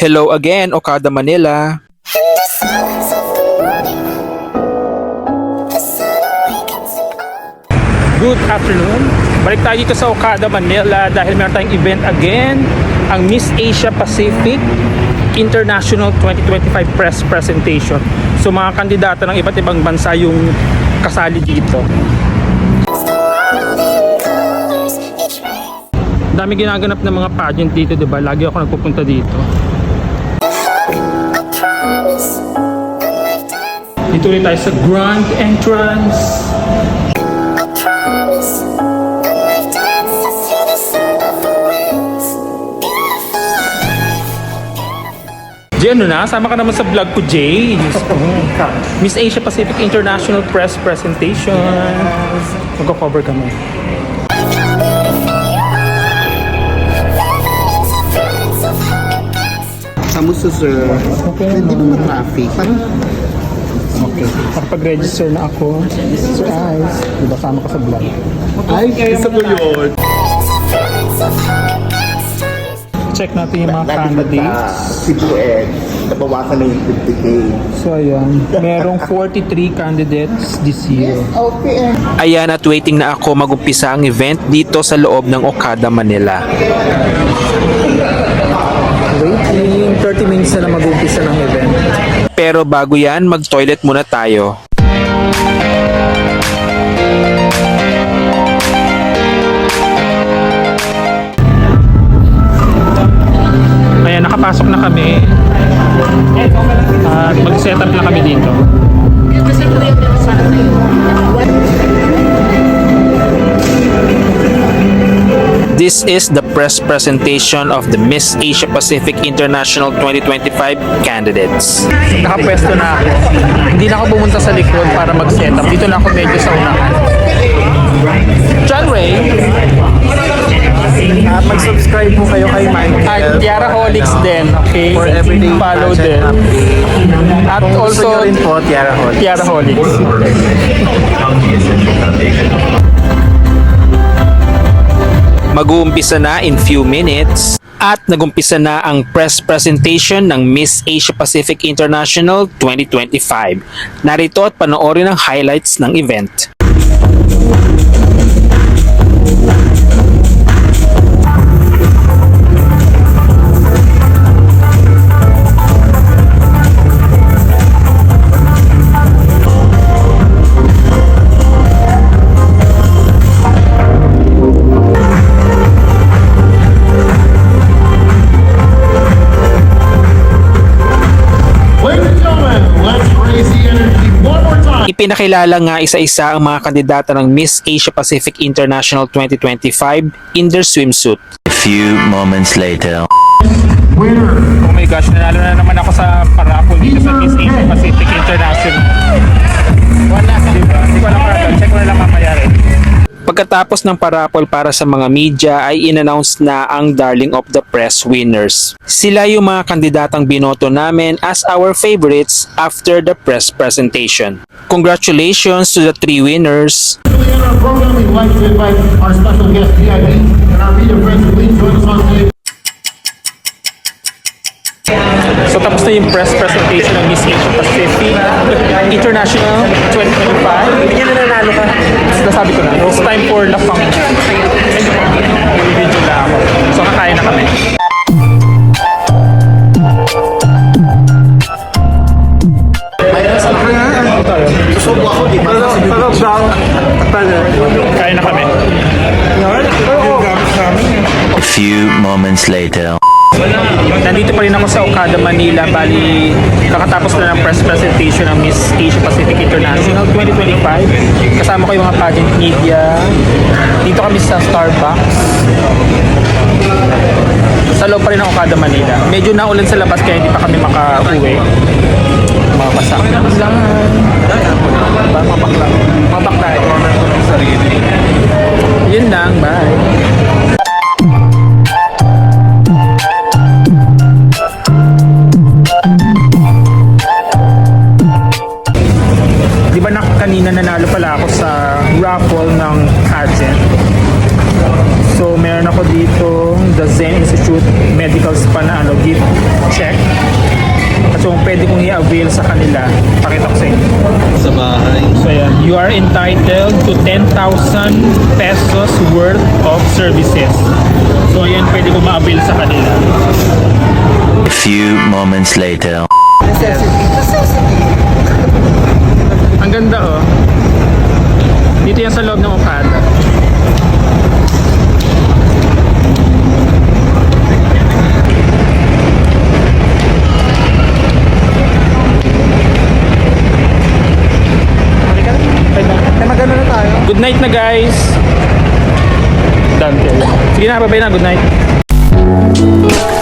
Hello again, Okada Manila. Good afternoon. Balik tayo dito sa Okada Manila dahil meron tayong event again, ang Miss Asia Pacific International 2025 Press Presentation. So mga kandidata ng iba't ibang bansa yung kasali dito. Dami ginaganap ng mga pageant dito, 'di ba? Lagi ako nagpupunta dito. Dito rin tayo sa Grand Entrance. Jay, ano na? Sama ka naman sa vlog ko, Jay. Miss Asia Pacific International Press Presentation. Magko-cover kami. Kamusta sir? Okay. Hindi ba ma-traffic? Okay. Nakapag-register na ako. Sir Ice, diba sama ka sa vlog? Ay, isa ko yun. Check natin yung mga candidates. Cebu Ed, nabawasan na yung 50K. So ayan, merong 43 candidates this year. Okay. Ayan at waiting na ako magumpisa ang event dito sa loob ng Okada Manila. Waiting, 30 minutes na mag-umpisa ng event. Pero bago yan, mag-toilet muna tayo. Ayan, nakapasok na kami. At mag-set up na kami dito. This is the press presentation of the Miss Asia Pacific International 2025 candidates. Nakapwesto na ako. Hindi na ako pumunta sa likod para mag-set up. Dito na ako medyo sa unahan. John Ray. At mag-subscribe po kayo kay At Michael. Tiara Holics din. Okay? For everyday Follow pageant din. update. At Kung gusto also, nyo rin po, Tiara Hall. Tiara Holics. Mag-uumpisa na in few minutes at nagumpisa na ang press presentation ng Miss Asia Pacific International 2025. Narito at panoorin ang highlights ng event. Ladies and gentlemen, let's raise the energy one more time. Ipinakilala nga isa-isa ang mga kandidata ng Miss Asia Pacific International 2025 in their swimsuit. A few moments later. Winner, Oh my gosh, nanalo na naman ako sa parapol dito sa Miss Asia Pacific International. Wala, di ba? Hindi ko alam para check ko na lang mamaya rin. Pagkatapos ng parapol para sa mga media ay in-announce na ang Darling of the Press winners. Sila yung mga kandidatang binoto namin as our favorites after the press presentation. Congratulations to the 3 winners. in our program, we'd like to invite our special guest VIP and our media friends to please join us on stage. So tapos na yung press presentation ng Miss Asia Pacific International 2025. Hindi na nanalo ka. Nasabi ko na, it's time for Lafang. Video na ako. So kakain na kami. Susubo ako, di ba? Kain na kami. A few moments later. Nandito pa rin ako sa Okada, Manila. Bali, kakatapos na ng press presentation ng Miss Asia Pacific International 2025. Kasama ko yung mga pageant media. Dito kami sa Starbucks. Sa loob pa rin ng Okada, Manila. Medyo naulan sa labas kaya hindi pa kami makauwi. Mga basa. Mga bakla. Yun lang, bye. Di ba kanina nanalo pala ako sa raffle ng pageant. So meron ako dito the Zen Institute Medical Spa na gift check. At so pwede kong i-avail sa kanila. Pakita ko sa inyo. Sa bahay. So yan, you are entitled to 10,000 pesos worth of services. So yan, pwede kong ma-avail sa kanila. A few moments later. Ang ganda oh. Dito yan sa loob ng Okada. Magano na tayo? Good night na guys. Dante. Sige na, bye-bye na. Good night.